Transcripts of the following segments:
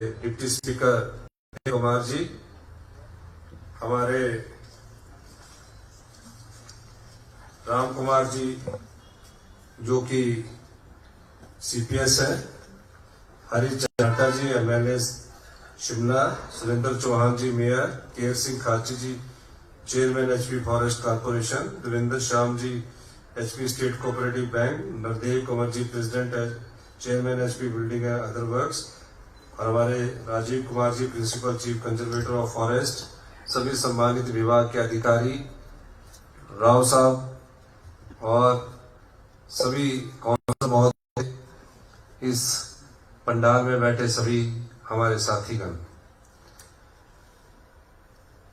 Deputy speaker Kumar ji, हमारे राम कुमार जी जो कि सीपीएस है, Harish Chata ji MLA Shimla, Surender Chauhan ji mayor, Ker Singh Khachi ji chairman HP forest corporation, Devender Shyam ji HP state cooperative bank, Nardev Kanwar ji president chairman HP building and other works, और हमारे Rajiv Kumar ji principal chief conservator of forest, सभी सम्मानित विभाग के अधिकारी, राव साहब और सभी काउंसिल महोदय, इस पंडाल में बैठे सभी हमारे साथीगण।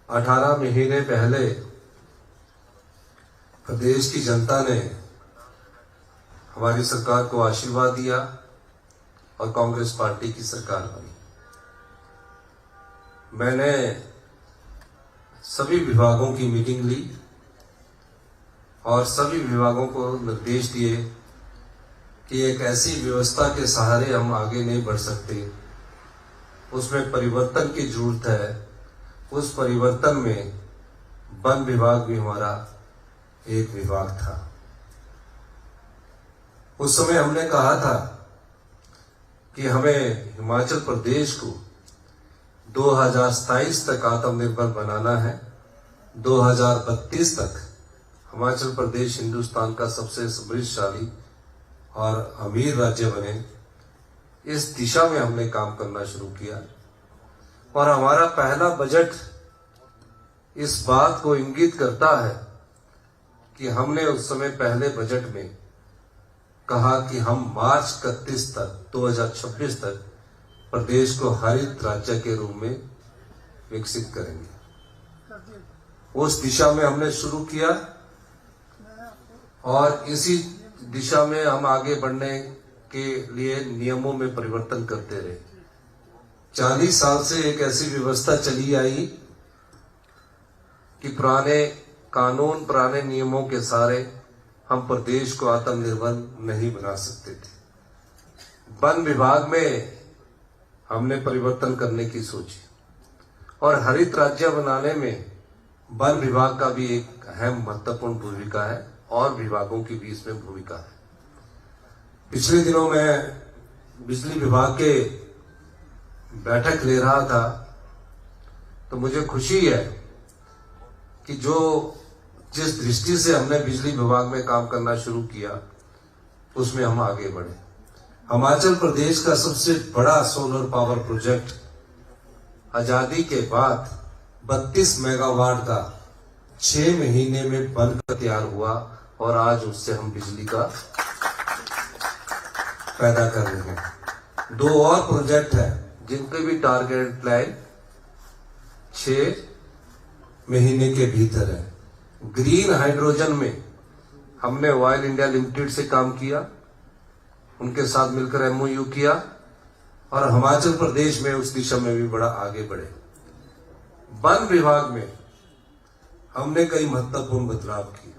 18 महीने पहले प्रदेश की जनता ने हमारी सरकार को आशीर्वाद दिया और कांग्रेस पार्टी की सरकार बनी। मैंने सभी विभागों की मीटिंग ली और सभी विभागों को निर्देश दिए कि एक ऐसी व्यवस्था के सहारे हम आगे नहीं बढ़ सकते, उसमें परिवर्तन की जरूरत है। उस परिवर्तन में वन विभाग भी हमारा एक विभाग था। उस समय हमने कहा था कि हमें हिमाचल प्रदेश को 2027 तक आत्मनिर्भर बनाना है। 2032 तक हिमाचल प्रदेश हिंदुस्तान का सबसे समृद्धशाली और अमीर राज्य बने, इस दिशा में हमने काम करना शुरू किया। और हमारा पहला बजट इस बात को इंगित करता है कि हमने उस समय पहले बजट में कहा कि हम मार्च 31 तक 2026 तक प्रदेश को हरित राज्य के रूप में विकसित करेंगे। उस दिशा में हमने शुरू किया और इसी दिशा में हम आगे बढ़ने के लिए नियमों में परिवर्तन करते रहे। 40 साल से एक ऐसी व्यवस्था चली आई कि पुराने कानून, पुराने नियमों के सहारे हम प्रदेश को आत्मनिर्भर नहीं बना सकते थे। वन विभाग में हमने परिवर्तन करने की सोची और हरित राज्य बनाने में वन विभाग का भी एक अहम महत्वपूर्ण भूमिका है और विभागों की भी इसमें भूमिका है। पिछले दिनों में बिजली विभाग के बैठक ले रहा था तो मुझे खुशी है कि जिस दृष्टि से हमने बिजली विभाग में काम करना शुरू किया उसमें हम आगे बढ़े। हिमाचल प्रदेश का सबसे बड़ा सोलर पावर प्रोजेक्ट आजादी के बाद 32 मेगावाट का 6 महीने में बनकर तैयार हुआ और आज उससे हम बिजली का पैदा कर रहे हैं। 2 और प्रोजेक्ट है जिनके भी टारगेट लाइन 6 महीने के भीतर है। ग्रीन हाइड्रोजन में हमने ऑयल इंडिया लिमिटेड से काम किया, उनके साथ मिलकर एमओयू किया और हिमाचल प्रदेश में उस दिशा में भी बड़ा आगे बढ़े। वन विभाग में हमने कई महत्वपूर्ण बदलाव किए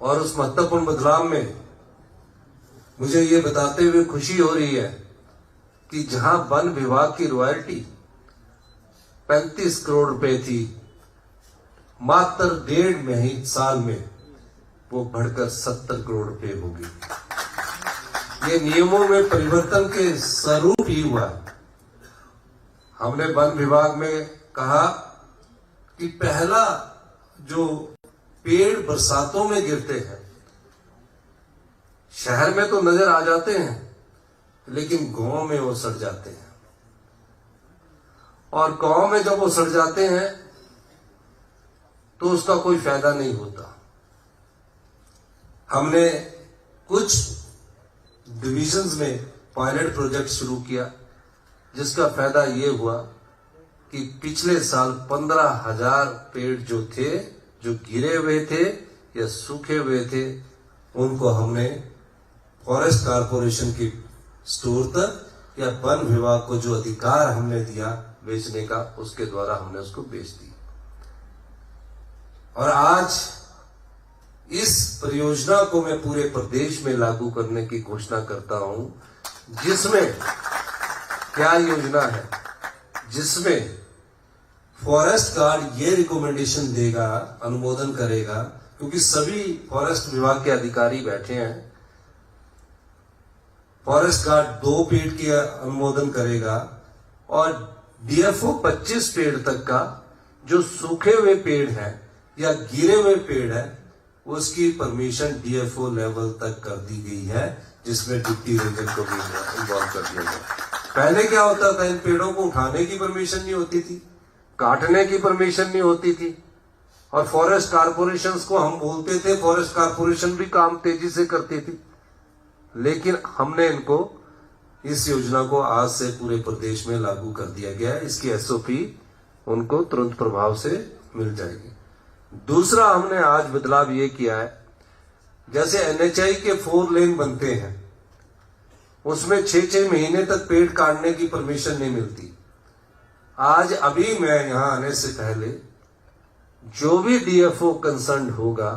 और उस महत्वपूर्ण बदलाव में मुझे ये बताते हुए खुशी हो रही है कि जहां वन विभाग की रॉयल्टी 35 करोड़ रुपए थी, मात्र 1.5 साल में वो बढ़कर 70 करोड़ रुपए हो गई। ये नियमों में परिवर्तन के स्वरूप ही हुआ। हमने वन विभाग में कहा कि पहला जो पेड़ बरसातों में गिरते हैं, शहर में तो नजर आ जाते हैं लेकिन गांव में वो सड़ जाते हैं, और गांव में जब वो सड़ जाते हैं तो उसका कोई फायदा नहीं होता। हमने कुछ डिविजन्स में पायलट प्रोजेक्ट शुरू किया जिसका फायदा ये हुआ कि पिछले साल 15,000 पेड़ जो थे, जो गिरे हुए थे या सूखे हुए थे, उनको हमने फॉरेस्ट कारपोरेशन की स्टोर तक या वन विभाग को जो अधिकार हमने दिया बेचने का, उसके द्वारा हमने उसको बेच दिया। और आज इस परियोजना को मैं पूरे प्रदेश में लागू करने की घोषणा करता हूं, जिसमें क्या योजना है जिसमें फॉरेस्ट गार्ड ये रिकमेंडेशन देगा, अनुमोदन करेगा, क्योंकि सभी फॉरेस्ट विभाग के अधिकारी बैठे हैं। फॉरेस्ट गार्ड 2 पेड़ की अनुमोदन करेगा और डीएफओ 25 पेड़ तक का जो सूखे हुए पेड़ हैं या गिरे हुए पेड़ है उसकी परमिशन डीएफओ लेवल तक कर दी गई है, जिसमें डिप्टी रेंजर को भी इन्वॉल्व कर दिया गया। पहले क्या होता था, इन पेड़ों को उठाने की परमिशन नहीं होती थी, काटने की परमिशन नहीं होती थी, और फॉरेस्ट कारपोरेशंस को हम बोलते थे, फॉरेस्ट कारपोरेशन भी काम तेजी से करती थी। लेकिन हमने इनको इस योजना को आज से पूरे प्रदेश में लागू कर दिया गया है। इसकी एसओपी उनको तुरंत प्रभाव से मिल जाएगी। दूसरा, हमने आज बदलाव ये किया है, जैसे एनएचआई के 4 लेन बनते हैं उसमें 6-6 महीने तक पेड़ काटने की परमिशन नहीं मिलती। आज अभी मैं यहां आने से पहले जो भी डीएफओ कंसर्न होगा,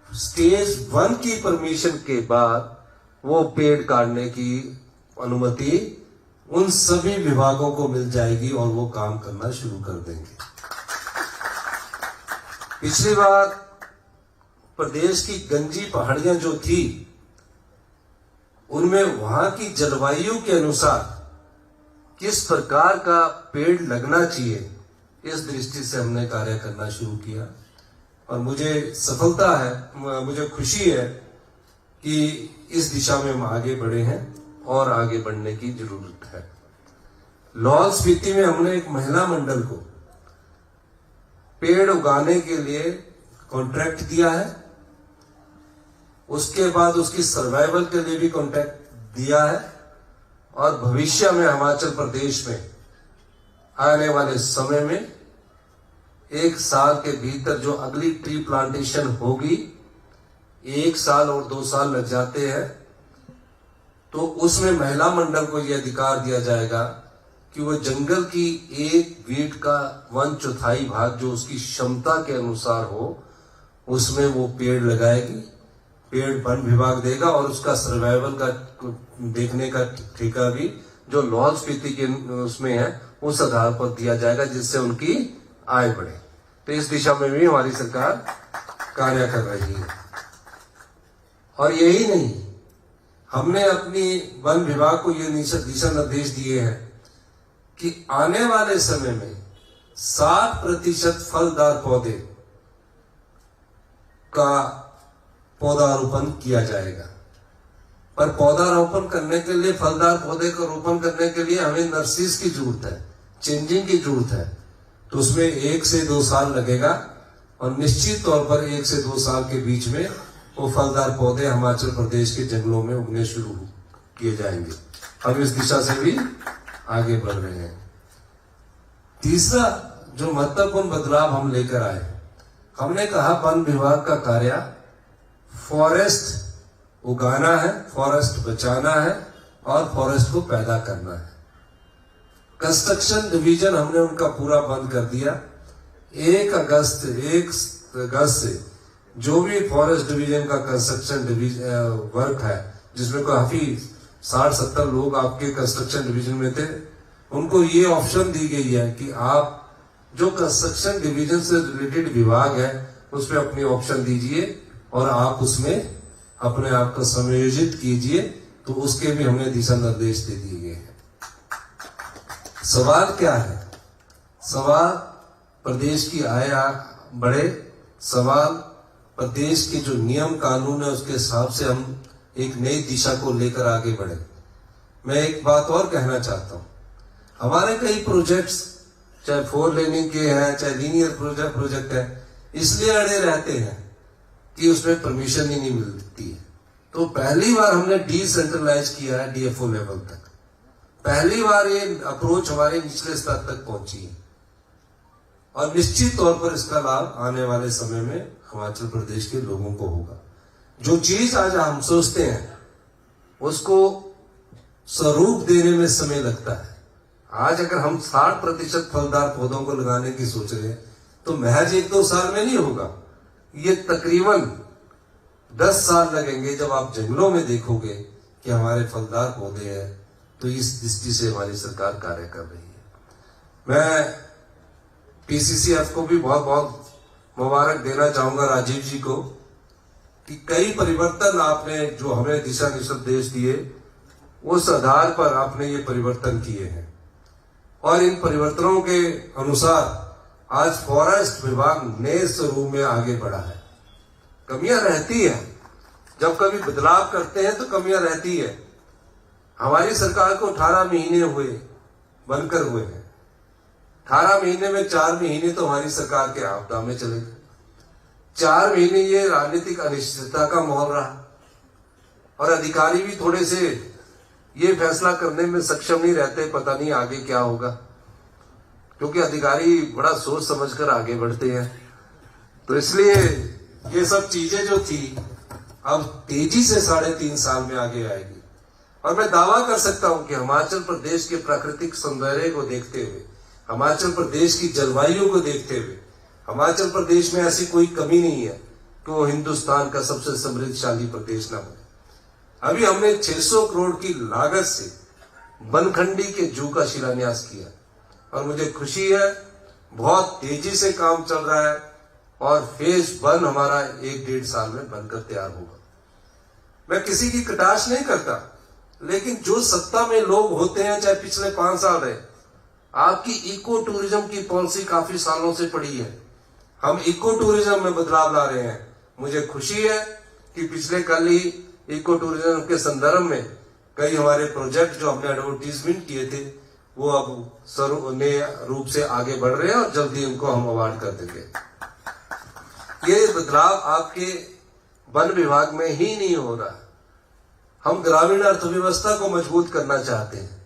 स्टेज 1 की परमिशन के बाद वो पेड़ काटने की अनुमति उन सभी विभागों को मिल जाएगी और वो काम करना शुरू कर देंगे। पिछली बार प्रदेश की गंजी पहाड़ियां जो थी उनमें वहां की जलवायु के अनुसार किस प्रकार का पेड़ लगना चाहिए, इस दृष्टि से हमने कार्य करना शुरू किया और मुझे सफलता है, मुझे खुशी है कि इस दिशा में हम आगे बढ़े हैं और आगे बढ़ने की जरूरत है। लाहौल स्पीति में हमने एक महिला मंडल को पेड़ उगाने के लिए कॉन्ट्रैक्ट दिया है, उसके बाद उसकी सर्वाइवल के लिए भी कॉन्ट्रैक्ट दिया है और भविष्य में हिमाचल प्रदेश में आने वाले समय में 1 साल के भीतर जो अगली ट्री प्लांटेशन होगी, 1 साल और 2 साल लग जाते हैं, तो उसमें महिला मंडल को यह अधिकार दिया जाएगा कि वो जंगल की 1 फीट का 1/4 भाग जो उसकी क्षमता के अनुसार हो उसमें वो पेड़ लगाएगी। पेड़ वन विभाग देगा और उसका सर्वाइवल का देखने का ठेका भी जो लाहौल स्पीति के उसमें है उस आधार पर दिया जाएगा, जिससे उनकी आय बढ़े। तो इस दिशा में भी हमारी सरकार कार्य कर रही है। और यही नहीं, हमने अपनी वन विभाग को ये दिशा निर्देश दिए हैं कि आने वाले समय में 60% फलदार पौधे का पौधारोपण किया जाएगा। पर पौधारोपण करने के लिए, फलदार पौधे का रोपण करने के लिए हमें नर्सरीज की जरूरत है, चेंजिंग की जरूरत है, तो उसमें 1 से 2 साल लगेगा और निश्चित तौर पर 1 से 2 साल के बीच में वो फलदार पौधे हिमाचल प्रदेश के जंगलों में उगने शुरू किए जाएंगे। हम इस दिशा से भी आगे बढ़ रहे हैं। तीसरा जो महत्वपूर्ण बदलाव हम लेकर आए, हमने कहा वन विभाग का कार्य फॉरेस्ट उगाना है, फॉरेस्ट बचाना है और फॉरेस्ट को पैदा करना है। कंस्ट्रक्शन डिवीजन हमने उनका पूरा बंद कर दिया। 1 अगस्त से जो भी फॉरेस्ट डिवीजन का कंस्ट्रक्शन वर्क है, जिसमें काफी 60-70 लोग आपके कंस्ट्रक्शन डिवीजन में थे, उनको ये ऑप्शन दी गई है कि आप जो कंस्ट्रक्शन डिवीजन से रिलेटेड विभाग है उसमें अपनी ऑप्शन दीजिए और आप उसमें अपने आप को समायोजित कीजिए। तो उसके भी हमने दिशा निर्देश दे दिए गए हैं। सवाल क्या है? सवाल प्रदेश की आय बढ़े, सवाल प्रदेश के जो नियम कानून है उसके हिसाब से हम एक नई दिशा को लेकर आगे बढ़े। मैं एक बात और कहना चाहता हूं, हमारे कई प्रोजेक्ट्स चाहे 4 लेनिंग के हैं चाहे लीनियर प्रोजेक्ट है, इसलिए अड़े रहते हैं कि उसमें परमिशन ही नहीं मिलती है। तो पहली बार हमने डिसेंट्रलाइज किया है डीएफओ लेवल तक। पहली बार ये अप्रोच हमारे निचले स्तर तक पहुंची है और निश्चित तौर पर इसका लाभ आने वाले समय में हिमाचल प्रदेश के लोगों को होगा। जो चीज आज हम सोचते हैं उसको स्वरूप देने में समय लगता है। आज अगर हम 60% फलदार पौधों को लगाने की सोच रहे हैं तो महज 1-2 साल में नहीं होगा, ये तकरीबन 10 साल लगेंगे। जब आप जंगलों में देखोगे कि हमारे फलदार पौधे हैं तो इस दृष्टि से हमारी सरकार कार्य कर रही है। मैं पीसीसीएफ को भी बहुत बहुत मुबारक देना चाहूंगा राजीव जी को कि कई परिवर्तन आपने जो हमें दिशा निर्देश दिए उस आधार पर आपने ये परिवर्तन किए हैं और इन परिवर्तनों के अनुसार आज फॉरेस्ट विभाग नए स्वरूप में आगे बढ़ा है। कमियां रहती है, जब कभी बदलाव करते हैं तो कमियां रहती है। हमारी सरकार को 18 महीने हुए बनकर हुए हैं। 18 महीने में 4 महीने तो हमारी सरकार के आपदा में चले गए, 4 महीने ये राजनीतिक अनिश्चितता का माहौल रहा और अधिकारी भी थोड़े से ये फैसला करने में सक्षम नहीं रहते, पता नहीं आगे क्या होगा, क्योंकि अधिकारी बड़ा सोच समझकर आगे बढ़ते हैं। तो इसलिए ये सब चीजें जो थी अब तेजी से 3.5 साल में आगे आएगी और मैं दावा कर सकता हूं कि हिमाचल प्रदेश के प्राकृतिक सौंदर्य को देखते हुए, हिमाचल प्रदेश की जलवायु को देखते हुए, हिमाचल प्रदेश में ऐसी कोई कमी नहीं है कि वो हिंदुस्तान का सबसे समृद्धशाली प्रदेश न बने। अभी हमने 600 करोड़ की लागत से बनखंडी के जू का शिलान्यास किया और मुझे खुशी है बहुत तेजी से काम चल रहा है और फेज 1 हमारा 1-1.5 साल में बनकर तैयार होगा। मैं किसी की कटाक्ष नहीं करता, लेकिन जो सत्ता में लोग होते हैं, चाहे पिछले 5 साल रहे, आपकी इको टूरिज्म की पॉलिसी काफी सालों से पड़ी है। हम इको टूरिज्म में बदलाव ला रहे हैं। मुझे खुशी है कि पिछले कल ही इको टूरिज्म के संदर्भ में कई हमारे प्रोजेक्ट जो हमने एडवर्टीजमेंट किए थे वो अब नए रूप से आगे बढ़ रहे हैं और जल्दी उनको हम अवार्ड कर देंगे। ये बदलाव आपके वन विभाग में ही नहीं हो रहा। हम ग्रामीण अर्थव्यवस्था को मजबूत करना चाहते हैं।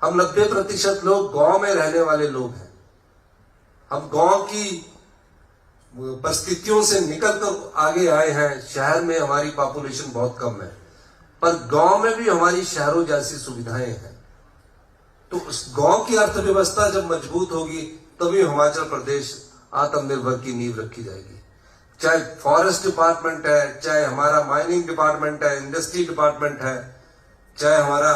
हम 90% लोग गांव में रहने वाले लोग हैं। हम गांव की परिस्थितियों से निकलकर आगे आए हैं। शहर में हमारी पॉपुलेशन बहुत कम है, पर गांव में भी हमारी शहरों जैसी सुविधाएं हैं। तो उस गांव की अर्थव्यवस्था जब मजबूत होगी तभी हिमाचल प्रदेश आत्मनिर्भर की नींव रखी जाएगी। चाहे फॉरेस्ट डिपार्टमेंट है, चाहे हमारा माइनिंग डिपार्टमेंट है, इंडस्ट्री डिपार्टमेंट है, चाहे हमारा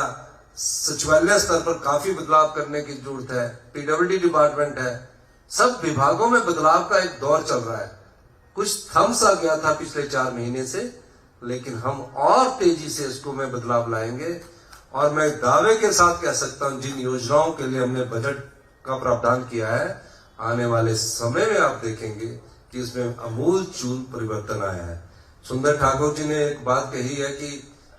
सचिवालय स्तर पर काफी बदलाव करने की जरूरत है, पीडब्ल्यूडी डिपार्टमेंट है, सब विभागों में बदलाव का एक दौर चल रहा है। कुछ थम सा गया था पिछले 4 महीने से, लेकिन हम और तेजी से इसको में बदलाव लाएंगे। और मैं दावे के साथ कह सकता हूं, जिन योजनाओं के लिए हमने बजट का प्रावधान किया है, आने वाले समय में आप देखेंगे कि इसमें अमूलचूल परिवर्तन आया है। सुंदर ठाकुर जी ने एक बात कही है कि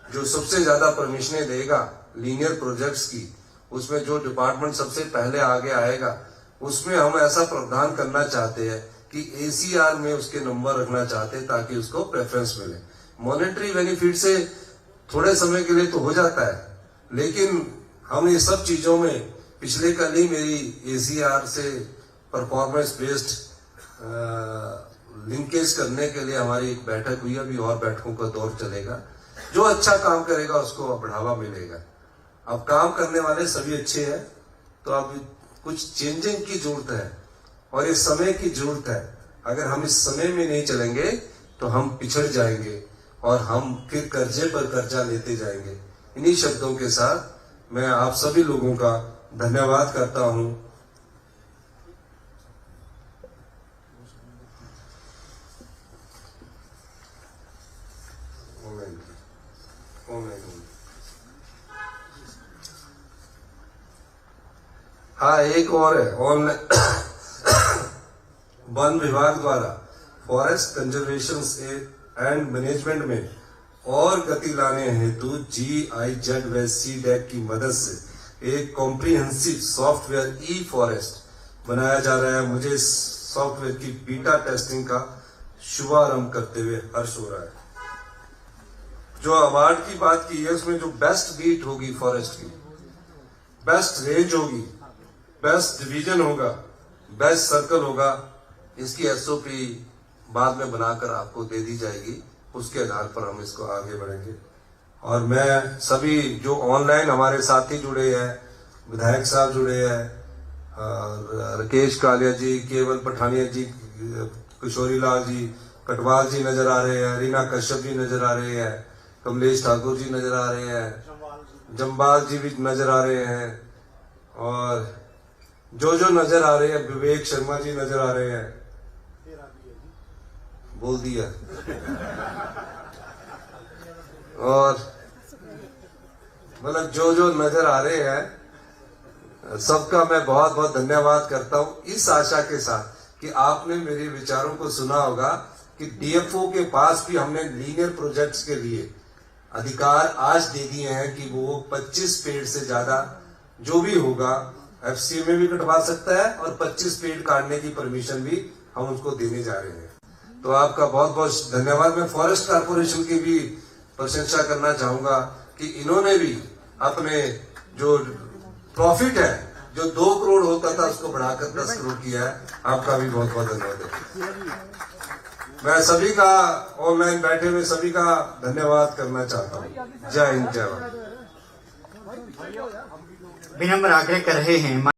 जो सबसे ज्यादा परमिशनें देगा लीनियर प्रोजेक्ट्स की, उसमें जो डिपार्टमेंट सबसे पहले आगे आएगा, उसमें हम ऐसा प्रावधान करना चाहते हैं कि एसीआर में उसके नंबर रखना चाहते हैं ताकि उसको प्रेफरेंस मिले। मॉनेटरी बेनिफिट से थोड़े समय के लिए तो हो जाता है, लेकिन हम ये सब चीजों में पिछले कल ही मेरी एसीआर से परफॉर्मेंस बेस्ड लिंकेज करने के लिए हमारी एक बैठक हुई। अभी और बैठकों का दौर चलेगा। जो अच्छा काम करेगा उसको बढ़ावा मिलेगा। अब काम करने वाले सभी अच्छे हैं, तो अब कुछ चेंजिंग की जरूरत है और इस समय की जरूरत है। अगर हम इस समय में नहीं चलेंगे तो हम पिछड़ जाएंगे और हम फिर कर्जे पर कर्जा लेते जाएंगे। इन्हीं शब्दों के साथ मैं आप सभी लोगों का धन्यवाद करता हूं। हाँ, एक और है, ऑनलाइन वन विभाग द्वारा फॉरेस्ट कंजर्वेशन एंड मैनेजमेंट में और गति लाने हेतु GIZ व CDAC की मदद से एक कॉम्प्रिहेंसिव सॉफ्टवेयर ई फॉरेस्ट बनाया जा रहा है। मुझे इस सॉफ्टवेयर की बीटा टेस्टिंग का शुभारंभ करते हुए हर्ष हो रहा है। जो अवार्ड की बात की है, उसमें जो बेस्ट बीट होगी फॉरेस्ट की, बेस्ट रेंज होगी, बेस्ट डिवीजन होगा, बेस्ट सर्कल होगा, इसकी SOP बाद में बनाकर आपको दे दी जाएगी। उसके आधार पर हम इसको आगे बढ़ेंगे। और मैं सभी जो ऑनलाइन हमारे साथी जुड़े हैं, विधायक साहब जुड़े हैं, राकेश कालिया जी, केवल पठानिया जी, किशोरी लाल जी, कटवाल जी नजर आ रहे हैं, रीना कश्यप जी नजर आ रहे हैं, कमलेश ठाकुर जी नजर आ रहे हैं, जम्बाल जी भी नजर आ रहे हैं और जो नजर आ रहे हैं, विवेक शर्मा जी नजर आ रहे हैं, बोल दिया। और मतलब जो नजर आ रहे हैं सबका मैं बहुत बहुत धन्यवाद करता हूं, इस आशा के साथ कि आपने मेरे विचारों को सुना होगा कि डीएफओ के पास भी हमने लीनियर प्रोजेक्ट्स के लिए अधिकार आज दे दिए हैं कि वो 25 पेड़ से ज्यादा जो भी होगा एफसीए में भी कटवा सकता है और 25 पेड़ काटने की परमिशन भी हम उसको देने जा रहे हैं। तो आपका बहुत बहुत धन्यवाद। मैं फॉरेस्ट कारपोरेशन की भी प्रशंसा करना चाहूंगा कि इन्होंने भी अपने जो प्रॉफिट है, जो 2 करोड़ होता था उसको बढ़ाकर 10 करोड़ किया है। आपका भी बहुत बहुत धन्यवाद। मैं सभी का, ऑनलाइन बैठे हुए सभी का धन्यवाद करना चाहता हूँ। जय हिंद, जय भारत। विनम्र आग्रह कर रहे हैं।